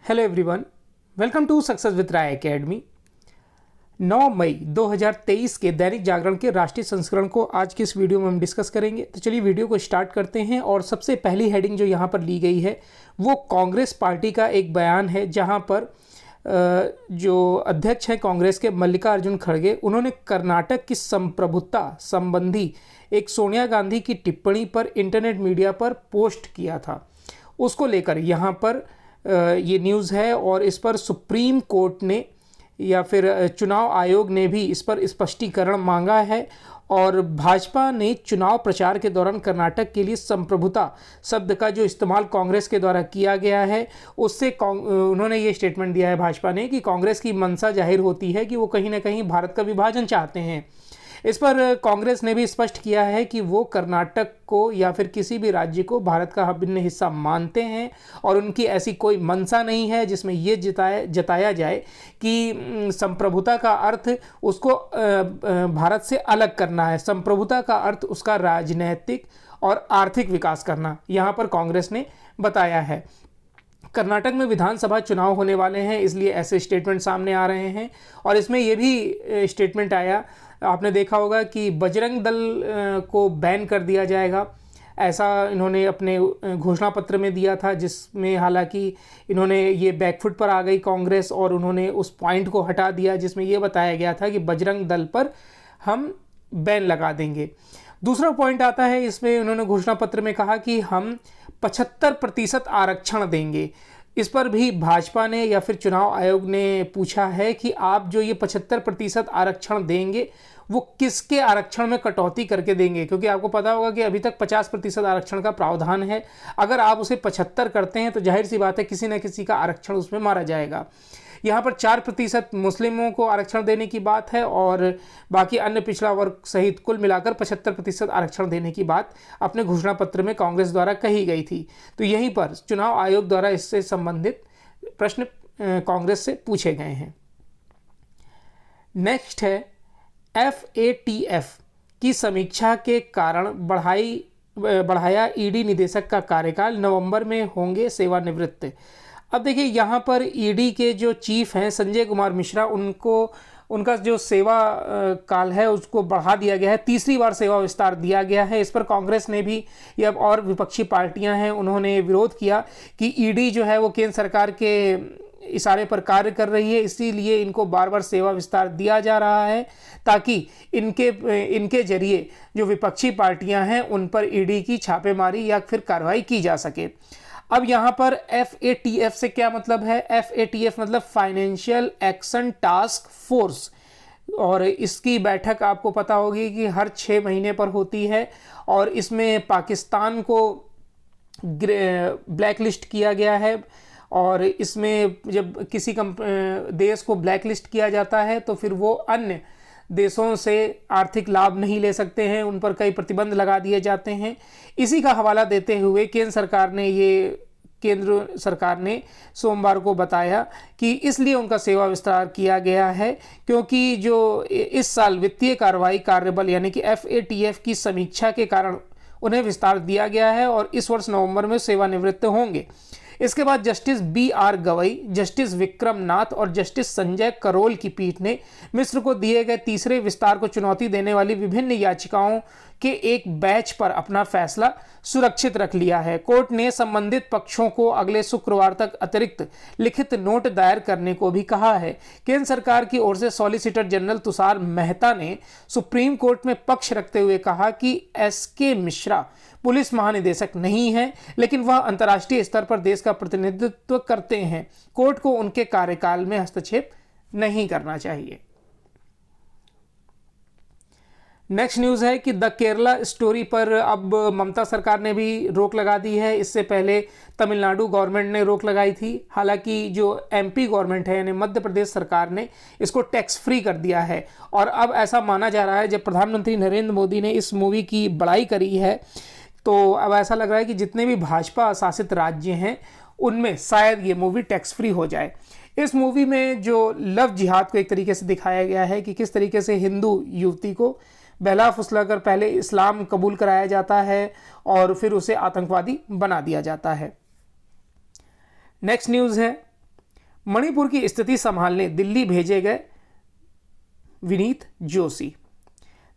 Hello everyone, welcome to success with Rai academy. 9 मई 2023 के दैनिक जागरण के राष्ट्रीय संस्करण को आज की इस वीडियो में हम डिस्कस करेंगे। तो चलिए वीडियो को स्टार्ट करते हैं। और सबसे पहली हेडिंग जो यहाँ पर ली गई है वो कांग्रेस पार्टी का एक बयान है, जहाँ पर जो अध्यक्ष हैं कांग्रेस के मल्लिकार्जुन खड़गे, उन्होंने कर्नाटक की संप्रभुता संबंधी एक सोनिया गांधी की टिप्पणी पर इंटरनेट मीडिया पर पोस्ट किया था। उसको लेकर यहाँ पर ये न्यूज़ है और इस पर सुप्रीम कोर्ट ने या फिर चुनाव आयोग ने भी इस पर स्पष्टीकरण मांगा है। और भाजपा ने चुनाव प्रचार के दौरान कर्नाटक के लिए संप्रभुता शब्द का जो इस्तेमाल कांग्रेस के द्वारा किया गया है, उससे उन्होंने ये स्टेटमेंट दिया है भाजपा ने कि कांग्रेस की मंशा जाहिर होती है कि वो कहीं ना कहीं भारत का विभाजन चाहते हैं। इस पर कांग्रेस ने भी स्पष्ट किया है कि वो कर्नाटक को या फिर किसी भी राज्य को भारत का अभिन्न हिस्सा मानते हैं और उनकी ऐसी कोई मंशा नहीं है जिसमें ये जताया जाए कि संप्रभुता का अर्थ उसको भारत से अलग करना है। संप्रभुता का अर्थ उसका राजनीतिक और आर्थिक विकास करना, यहाँ पर कांग्रेस ने बताया है। कर्नाटक में विधानसभा चुनाव होने वाले हैं, इसलिए ऐसे स्टेटमेंट सामने आ रहे हैं। और इसमें यह भी स्टेटमेंट आया, आपने देखा होगा कि बजरंग दल को बैन कर दिया जाएगा, ऐसा इन्होंने अपने घोषणा पत्र में दिया था, जिसमें हालांकि इन्होंने ये बैकफुट पर आ गई कांग्रेस और उन्होंने उस पॉइंट को हटा दिया जिसमें यह बताया गया था कि बजरंग दल पर हम बैन लगा देंगे। दूसरा पॉइंट आता है, इसमें उन्होंने घोषणा पत्र में कहा कि हम 75% आरक्षण देंगे। इस पर भी भाजपा ने या फिर चुनाव आयोग ने पूछा है कि आप जो ये 75% आरक्षण देंगे वो किसके आरक्षण में कटौती करके देंगे, क्योंकि आपको पता होगा कि अभी तक 50% आरक्षण का प्रावधान है। अगर आप उसे 75 करते हैं तो जाहिर सी बात है किसी न किसी का आरक्षण उसमें मारा जाएगा। यहाँ पर 4% मुस्लिमों को आरक्षण देने की बात है और बाकी अन्य पिछड़ा वर्ग सहित कुल मिलाकर 75% आरक्षण देने की बात अपने घोषणा पत्र में कांग्रेस द्वारा कही गई थी। तो यहीं पर चुनाव आयोग द्वारा इससे संबंधित प्रश्न कांग्रेस से पूछे गए हैं। नेक्स्ट है, FATF की समीक्षा के कारण बढ़ाया ईडी निदेशक का कार्यकाल, नवंबर में होंगे सेवानिवृत्त। अब देखिए, यहाँ पर ईडी के जो चीफ हैं संजय कुमार मिश्रा, उनका जो सेवा काल है उसको बढ़ा दिया गया है, तीसरी बार सेवा विस्तार दिया गया है। इस पर कांग्रेस ने भी या और विपक्षी पार्टियां हैं उन्होंने विरोध किया कि ईडी जो है वो केंद्र सरकार के इशारे पर कार्य कर रही है, इसीलिए इनको बार बार सेवा विस्तार दिया जा रहा है ताकि इनके जरिए जो विपक्षी पार्टियां हैं उन पर ईडी की छापेमारी या फिर कार्रवाई की जा सके। अब यहाँ पर FATF से क्या मतलब है? FATF मतलब फाइनेंशियल एक्शन टास्क फोर्स, और इसकी बैठक आपको पता होगी कि हर 6 महीने पर होती है। और इसमें पाकिस्तान को ब्लैक लिस्ट किया गया है और इसमें जब किसी देश को ब्लैक लिस्ट किया जाता है तो फिर वो अन्य देशों से आर्थिक लाभ नहीं ले सकते हैं, उन पर कई प्रतिबंध लगा दिए जाते हैं। इसी का हवाला देते हुए केंद्र सरकार ने सोमवार को बताया कि इसलिए उनका सेवा विस्तार किया गया है क्योंकि जो इस साल वित्तीय कार्रवाई कार्यबल यानी कि FATF की समीक्षा के कारण उन्हें विस्तार दिया गया है और इस वर्ष नवंबर में सेवानिवृत्त होंगे। इसके बाद justice BR Gavai, justice Vikram Nath और जस्टिस संजय करोल की पीठ ने मिश्र को दिए गए तीसरे विस्तार को चुनौती देने वाली विभिन्न याचिकाओं के एक बैच पर अपना फैसला सुरक्षित रख लिया है। कोर्ट ने संबंधित पक्षों को अगले शुक्रवार तक अतिरिक्त लिखित नोट दायर करने को भी कहा है। केंद्र सरकार की ओर से सॉलिसिटर जनरल तुषार मेहता ने सुप्रीम कोर्ट में पक्ष रखते हुए कहा कि SK मिश्रा पुलिस महानिदेशक नहीं है, लेकिन वह अंतर्राष्ट्रीय स्तर पर देश का प्रतिनिधित्व करते हैं। कोर्ट को उनके कार्यकाल में हस्तक्षेप नहीं करना चाहिए। नेक्स्ट न्यूज़ है कि द केरला स्टोरी पर अब ममता सरकार ने भी रोक लगा दी है। इससे पहले तमिलनाडु गवर्नमेंट ने रोक लगाई थी, हालांकि जो MP गवर्नमेंट है यानी मध्य प्रदेश सरकार ने इसको टैक्स फ्री कर दिया है। और अब ऐसा माना जा रहा है, जब प्रधानमंत्री नरेंद्र मोदी ने इस मूवी की बड़ाई करी है तो अब ऐसा लग रहा है कि जितने भी भाजपा शासित राज्य हैं उनमें शायद ये मूवी टैक्स फ्री हो जाए। इस मूवी में जो लव जिहाद को एक तरीके से दिखाया गया है कि किस तरीके से हिंदू युवती को बहला फुसला कर पहले इस्लाम कबूल कराया जाता है और फिर उसे आतंकवादी बना दिया जाता है। नेक्स्ट न्यूज़ है मणिपुर की स्थिति संभालने दिल्ली भेजे गए विनीत जोशी।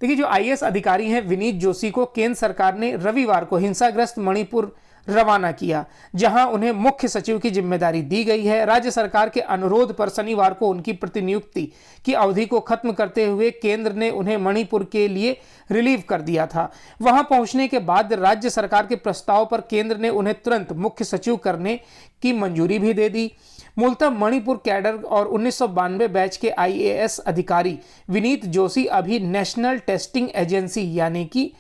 देखिए, जो आईएएस अधिकारी हैं विनीत जोशी को केंद्र सरकार ने रविवार को हिंसाग्रस्त मणिपुर रवाना किया, जहां उन्हें मुख्य सचिव की जिम्मेदारी दी गई है। राज्य सरकार के अनुरोध पर शनिवार को उनकी प्रतिनियुक्ति की अवधि को खत्म करते हुए केंद्र ने उन्हें मणिपुर के लिए रिलीव कर दिया था। वहां पहुंचने के बाद राज्य सरकार के प्रस्ताव पर केंद्र ने उन्हें तुरंत मुख्य सचिव करने की मंजूरी भी दे दी। मूलतः मणिपुर कैडर और 1992 बैच के आईएएस अधिकारी विनीत जोशी अभी नेशनल टेस्टिंग एजेंसी यानी कि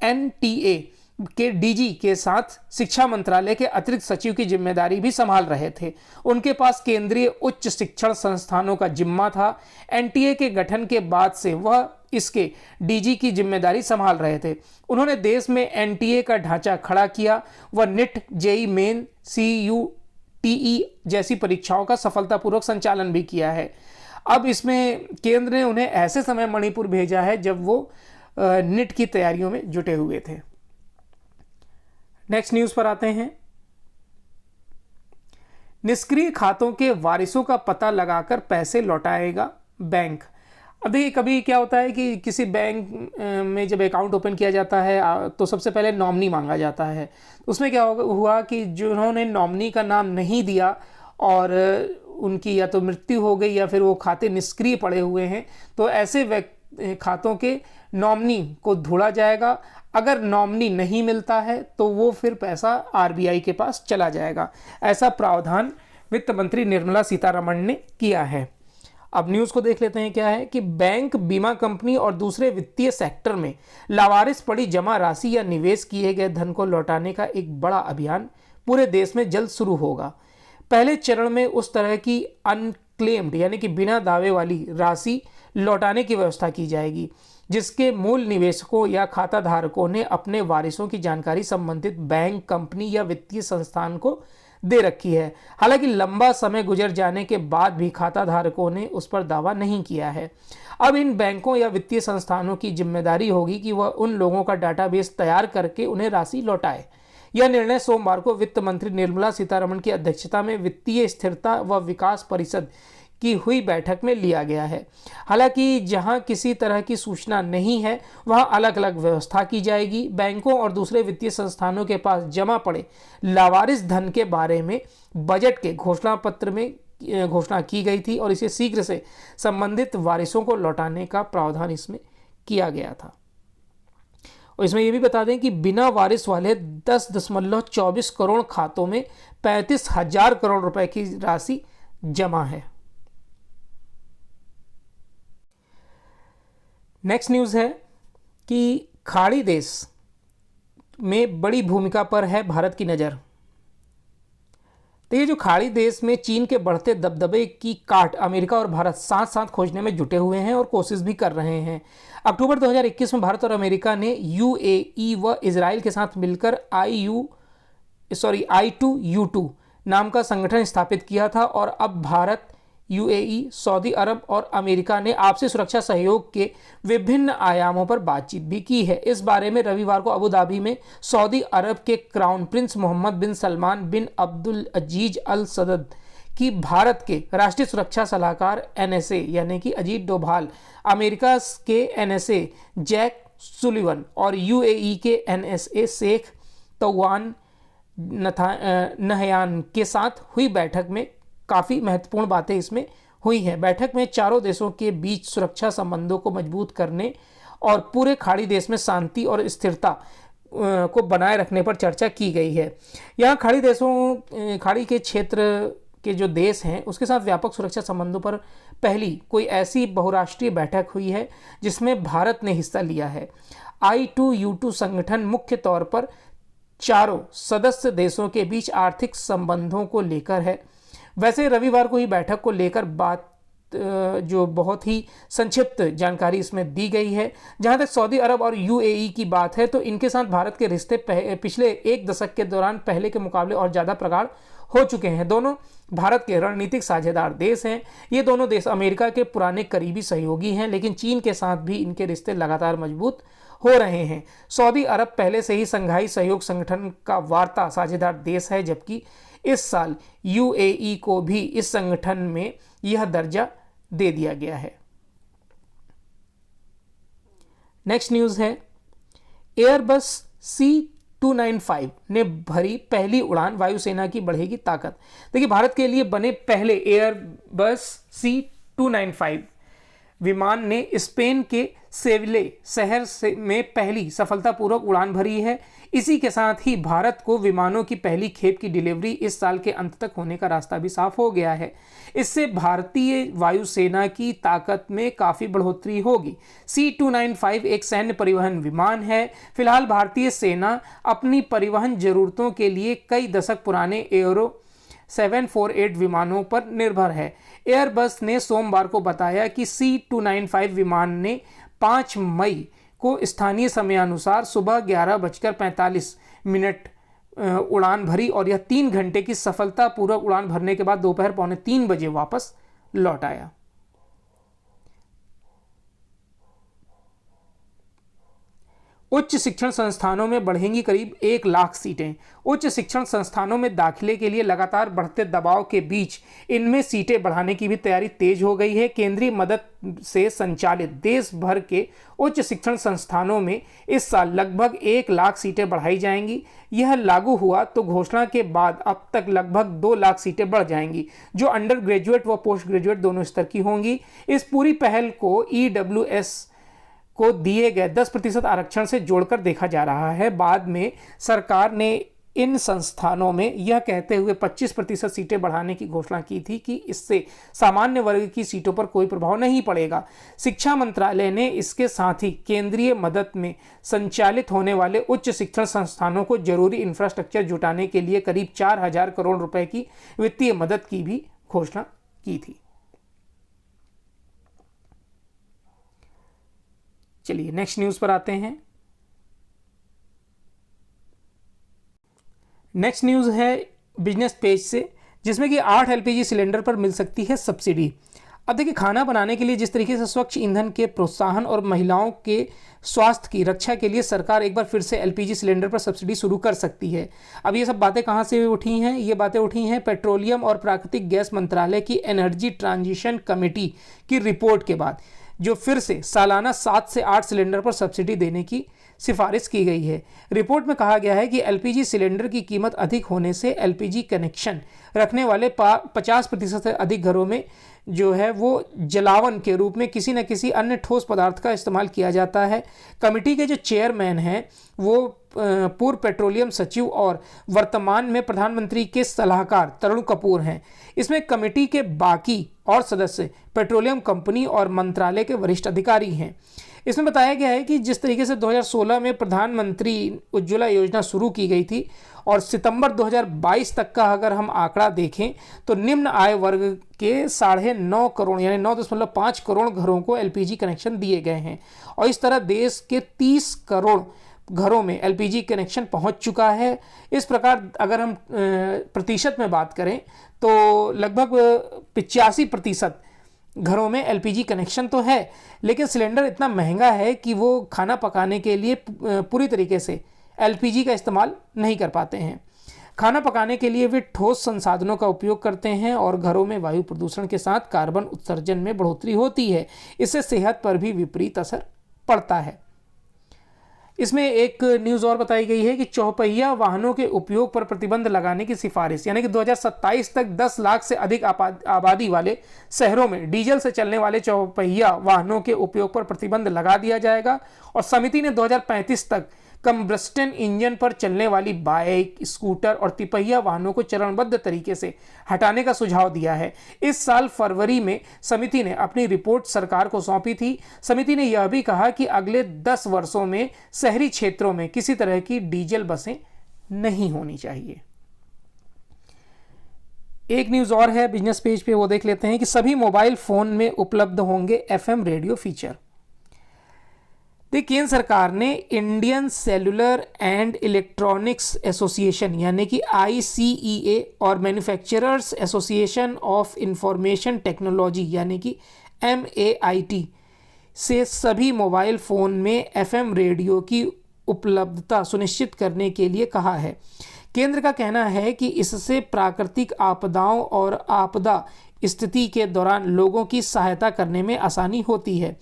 एनटीए के डीजी के साथ शिक्षा मंत्रालय के अतिरिक्त सचिव की जिम्मेदारी भी संभाल रहे थे। उनके पास केंद्रीय उच्च शिक्षण संस्थानों का जिम्मा था। एनटीए के गठन के बाद से वह इसके डीजी की जिम्मेदारी संभाल रहे थे। उन्होंने देश में एनटीए का ढांचा खड़ा किया। वह नीट, जेईई मेन, सीयूटीई जैसी परीक्षाओं का सफलतापूर्वक संचालन भी किया है। अब इसमें केंद्र ने उन्हें ऐसे समय मणिपुर भेजा है जब वो नीट की तैयारियों में जुटे हुए थे। नेक्स्ट न्यूज पर आते हैं। निष्क्रिय खातों के वारिसों का पता लगाकर पैसे लौटाएगा बैंक। अब देखिए, कभी क्या होता है कि किसी बैंक में जब अकाउंट ओपन किया जाता है तो सबसे पहले नॉमिनी मांगा जाता है। उसमें क्या हुआ कि जिन्होंने नॉमिनी का नाम नहीं दिया और उनकी या तो मृत्यु हो गई या फिर वो खाते निष्क्रिय पड़े हुए हैं, तो ऐसे खातों के नॉमिनी को ढूंढा जाएगा। अगर नॉमिनी नहीं मिलता है तो वो फिर पैसा आरबीआई के पास चला जाएगा। ऐसा प्रावधान वित्त मंत्री निर्मला सीतारमण ने किया है। अब न्यूज़ को देख लेते हैं क्या है कि बैंक, बीमा कंपनी और दूसरे वित्तीय सेक्टर में लावारिस पड़ी जमा राशि या निवेश किए गए धन को लौटाने का एक बड़ा अभियान पूरे देश में जल्द शुरू होगा। पहले चरण में उस तरह की अनक्लेम्ड यानी कि बिना दावे वाली राशि लौटाने की व्यवस्था की जाएगी, जिसके मूल निवेशकों या खाता धारकों ने अपने वारिसों की जानकारी संबंधित बैंक, कंपनी या वित्तीय संस्थान को दे रखी है। हालांकि लंबा समय गुजर जाने के बाद भी खाता धारकों ने उस पर दावा नहीं किया है। अब इन बैंकों या वित्तीय संस्थानों की जिम्मेदारी होगी कि वह उन लोगों का डाटाबेस तैयार करके उन्हें राशि लौटाए। यह निर्णय सोमवार को वित्त मंत्री निर्मला सीतारमण की अध्यक्षता में वित्तीय स्थिरता व विकास परिषद की हुई बैठक में लिया गया है। हालांकि जहां किसी तरह की सूचना नहीं है वहां अलग अलग व्यवस्था की जाएगी। बैंकों और दूसरे वित्तीय संस्थानों के पास जमा पड़े लावारिस धन के बारे में बजट के घोषणा पत्र में घोषणा की गई थी और इसे शीघ्र से संबंधित वारिसों को लौटाने का प्रावधान इसमें किया गया था। और इसमें यह भी बता दें कि बिना वारिस वाले 10.24 करोड़ खातों में 35,000 करोड़ रुपए की राशि जमा है। नेक्स्ट न्यूज़ है कि खाड़ी देश में बड़ी भूमिका पर है भारत की नज़र। तो ये जो खाड़ी देश में चीन के बढ़ते दबदबे की काट अमेरिका और भारत साथ साथ खोजने में जुटे हुए हैं और कोशिश भी कर रहे हैं। अक्टूबर 2021 में भारत और अमेरिका ने यूएई व इजराइल के साथ मिलकर I2U2 नाम का संगठन स्थापित किया था और अब भारत, यूएई, सऊदी अरब और अमेरिका ने आपसी सुरक्षा सहयोग के विभिन्न आयामों पर बातचीत भी की है। इस बारे में रविवार को अबू धाबी में सऊदी अरब के क्राउन प्रिंस मोहम्मद बिन सलमान बिन अब्दुल अजीज अल सदद की भारत के राष्ट्रीय सुरक्षा सलाहकार एनएसए यानी कि अजीत डोभाल, अमेरिका के एनएसए जैक सुलिवन और यूएई के एनएसए शेख तौवान नहयान के साथ हुई बैठक में काफ़ी महत्वपूर्ण बातें इसमें हुई हैं। बैठक में चारों देशों के बीच सुरक्षा संबंधों को मजबूत करने और पूरे खाड़ी देश में शांति और स्थिरता को बनाए रखने पर चर्चा की गई है। यहाँ खाड़ी के क्षेत्र के जो देश हैं उसके साथ व्यापक सुरक्षा संबंधों पर पहली कोई ऐसी बहुराष्ट्रीय बैठक हुई है जिसमें भारत ने हिस्सा लिया है। I2U2 संगठन मुख्य तौर पर चारों सदस्य देशों के बीच आर्थिक संबंधों को लेकर है। वैसे रविवार को ही बैठक को लेकर बात जो बहुत ही संक्षिप्त जानकारी इसमें दी गई है। जहां तक सऊदी अरब और यूएई की बात है तो इनके साथ भारत के रिश्ते पिछले एक दशक के दौरान पहले के मुकाबले और ज़्यादा प्रगाढ़ हो चुके हैं। दोनों भारत के रणनीतिक साझेदार देश हैं। ये दोनों देश अमेरिका के पुराने करीबी सहयोगी हैं, लेकिन चीन के साथ भी इनके रिश्ते लगातार मजबूत हो रहे हैं। सऊदी अरब पहले से ही संघाई सहयोग संगठन का वार्ता साझेदार देश है, जबकि इस साल यूएई को भी इस संगठन में यह दर्जा दे दिया गया है। नेक्स्ट न्यूज़ है, एयरबस C295 ने भरी पहली उड़ान, वायुसेना की बढ़ेगी ताकत। देखिए, भारत के लिए बने पहले एयरबस C295 विमान ने स्पेन के सेविले शहर में पहली सफलतापूर्वक उड़ान भरी है। इसी के साथ ही भारत को विमानों की पहली खेप की डिलीवरी इस साल के अंत तक होने का रास्ता भी साफ हो गया है। इससे भारतीय वायुसेना की ताकत में काफ़ी बढ़ोतरी होगी। C295 एक सैन्य परिवहन विमान है। फिलहाल भारतीय सेना अपनी परिवहन जरूरतों के लिए कई दशक पुराने एयरो 748 विमानों पर निर्भर है। एयरबस ने सोमवार को बताया कि C295 विमान ने 5 मई को स्थानीय समयानुसार सुबह 11:45 उड़ान भरी और यह 3 घंटे की सफलतापूर्वक उड़ान भरने के बाद दोपहर 2:45 बजे वापस लौट आया। उच्च शिक्षण संस्थानों में बढ़ेंगी करीब 1 लाख सीटें। उच्च शिक्षण संस्थानों में दाखिले के लिए लगातार बढ़ते दबाव के बीच इनमें सीटें बढ़ाने की भी तैयारी तेज हो गई है। केंद्रीय मदद से संचालित देश भर के उच्च शिक्षण संस्थानों में इस साल लगभग 1 लाख सीटें बढ़ाई जाएंगी। यह लागू हुआ तो घोषणा के बाद अब तक लगभग 2 लाख सीटें बढ़ जाएंगी, जो अंडर ग्रेजुएट व पोस्ट ग्रेजुएट दोनों स्तर की होंगी। इस पूरी पहल को EWS को दिए गए 10% आरक्षण से जोड़कर देखा जा रहा है। बाद में सरकार ने इन संस्थानों में यह कहते हुए 25% सीटें बढ़ाने की घोषणा की थी कि इससे सामान्य वर्ग की सीटों पर कोई प्रभाव नहीं पड़ेगा। शिक्षा मंत्रालय ने इसके साथ ही केंद्रीय मदद में संचालित होने वाले उच्च शिक्षण संस्थानों को जरूरी इंफ्रास्ट्रक्चर जुटाने के लिए करीब 4,000 करोड़ रुपए की वित्तीय मदद की भी घोषणा की थी। चलिए नेक्स्ट न्यूज़ पर आते हैं। नेक्स्ट न्यूज़ है बिजनेस पेज से, जिसमें कि 8 LPG सिलेंडर पर मिल सकती है सब्सिडी। अब देखिए, खाना बनाने के लिए जिस तरीके से स्वच्छ ईंधन के प्रोत्साहन और महिलाओं के स्वास्थ्य की रक्षा के लिए सरकार एक बार फिर से LPG सिलेंडर पर सब्सिडी शुरू कर सकती है। अब ये सब बातें कहाँ से उठी हैं? ये बातें उठी हैं पेट्रोलियम और प्राकृतिक गैस मंत्रालय की एनर्जी ट्रांजिशन कमेटी की रिपोर्ट के बाद, जो फिर से सालाना 7 से 8 सिलेंडर पर सब्सिडी देने की सिफारिश की गई है। रिपोर्ट में कहा गया है कि LPG सिलेंडर की कीमत अधिक होने से LPG कनेक्शन रखने वाले 50% से अधिक घरों में जो है वो जलावन के रूप में किसी न किसी अन्य ठोस पदार्थ का इस्तेमाल किया जाता है। कमेटी के जो चेयरमैन हैं वो पूर्व पेट्रोलियम सचिव और वर्तमान में प्रधानमंत्री के सलाहकार तरुण कपूर हैं। इसमें कमेटी के बाकी और सदस्य पेट्रोलियम कंपनी और मंत्रालय के वरिष्ठ अधिकारी हैं। इसमें बताया गया है कि जिस तरीके से 2016 में प्रधानमंत्री उज्ज्वला योजना शुरू की गई थी और सितंबर 2022 तक का अगर हम आंकड़ा देखें तो निम्न आय वर्ग के 9.5 करोड़ यानी 9.5 करोड़ घरों को LPG कनेक्शन दिए गए हैं और इस तरह देश के 30 करोड़ घरों में LPG कनेक्शन पहुंच चुका है। इस प्रकार अगर हम प्रतिशत में बात करें तो लगभग 85% घरों में LPG कनेक्शन तो है, लेकिन सिलेंडर इतना महंगा है कि वो खाना पकाने के लिए पूरी तरीके से LPG का इस्तेमाल नहीं कर पाते हैं। खाना पकाने के लिए वे ठोस संसाधनों का उपयोग करते हैं और घरों में वायु प्रदूषण के साथ कार्बन उत्सर्जन में बढ़ोतरी होती है। इससे सेहत पर भी विपरीत असर पड़ता है। इसमें एक न्यूज़ और बताई गई है कि चौपहिया वाहनों के उपयोग पर प्रतिबंध लगाने की सिफारिश, यानी कि 2027 तक 10 लाख से अधिक आबादी वाले शहरों में डीजल से चलने वाले चौपहिया वाहनों के उपयोग पर प्रतिबंध लगा दिया जाएगा और समिति ने 2035 तक कंबस्टन इंजन पर चलने वाली बाइक, स्कूटर और तिपहिया वाहनों को चरणबद्ध तरीके से हटाने का सुझाव दिया है। इस साल फरवरी में समिति ने अपनी रिपोर्ट सरकार को सौंपी थी। समिति ने यह भी कहा कि अगले 10 वर्षों में शहरी क्षेत्रों में किसी तरह की डीजल बसें नहीं होनी चाहिए। एक न्यूज़ और है बिजनेस पेज पे, वो देख लेते हैं कि सभी मोबाइल फ़ोन में उपलब्ध होंगे FM रेडियो फीचर। केंद्र सरकार ने Indian cellular and electronics association यानी कि ICEA और manufacturers association of information technology यानी कि MAIT से सभी मोबाइल फ़ोन में FM रेडियो की उपलब्धता सुनिश्चित करने के लिए कहा है। केंद्र का कहना है कि इससे प्राकृतिक आपदाओं और आपदा स्थिति के दौरान लोगों की सहायता करने में आसानी होती है।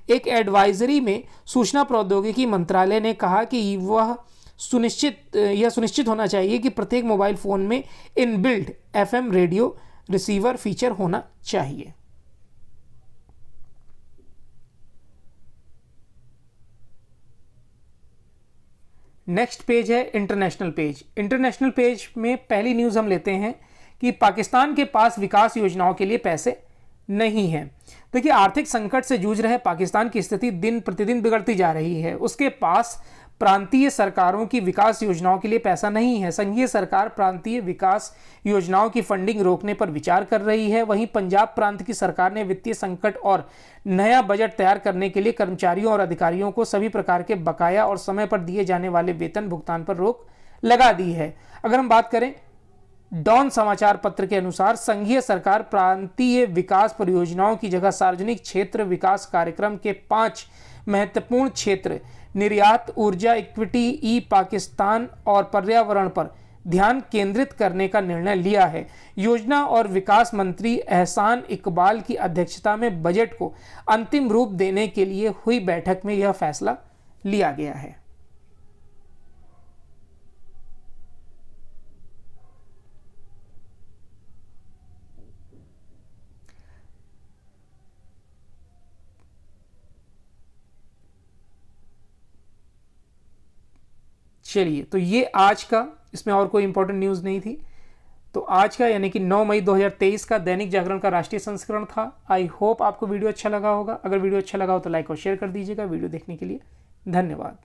एक एडवाइजरी में सूचना प्रौद्योगिकी मंत्रालय ने कहा कि यह सुनिश्चित होना चाहिए कि प्रत्येक मोबाइल फोन में inbuilt FM radio receiver feature होना चाहिए। नेक्स्ट पेज है इंटरनेशनल पेज। इंटरनेशनल पेज में पहली न्यूज़ हम लेते हैं कि पाकिस्तान के पास विकास योजनाओं के लिए पैसे नहीं है। देखिए, आर्थिक संकट से जूझ रहे पाकिस्तान की स्थिति दिन प्रतिदिन बिगड़ती जा रही है। उसके पास प्रांतीय सरकारों की विकास योजनाओं के लिए पैसा नहीं है। संघीय सरकार प्रांतीय विकास योजनाओं की फंडिंग रोकने पर विचार कर रही है। वहीं पंजाब प्रांत की सरकार ने वित्तीय संकट और नया बजट तैयार करने के लिए कर्मचारियों और अधिकारियों को सभी प्रकार के बकाया और समय पर दिए जाने वाले वेतन भुगतान पर रोक लगा दी है। अगर हम बात करें डॉन समाचार पत्र के अनुसार, संघीय सरकार प्रांतीय विकास परियोजनाओं की जगह सार्वजनिक क्षेत्र विकास कार्यक्रम के 5 महत्वपूर्ण क्षेत्र निर्यात, ऊर्जा, इक्विटी, ई पाकिस्तान और पर्यावरण पर ध्यान केंद्रित करने का निर्णय लिया है। योजना और विकास मंत्री एहसान इकबाल की अध्यक्षता में बजट को अंतिम रूप देने के लिए हुई बैठक में यह फैसला लिया गया है। चलिए, तो ये आज का, इसमें और कोई इंपॉर्टेंट न्यूज़ नहीं थी। तो आज का यानी कि 9 मई 2023 का दैनिक जागरण का राष्ट्रीय संस्करण था। आई होप आपको वीडियो अच्छा लगा होगा। अगर वीडियो अच्छा लगा हो तो लाइक और शेयर कर दीजिएगा। वीडियो देखने के लिए धन्यवाद।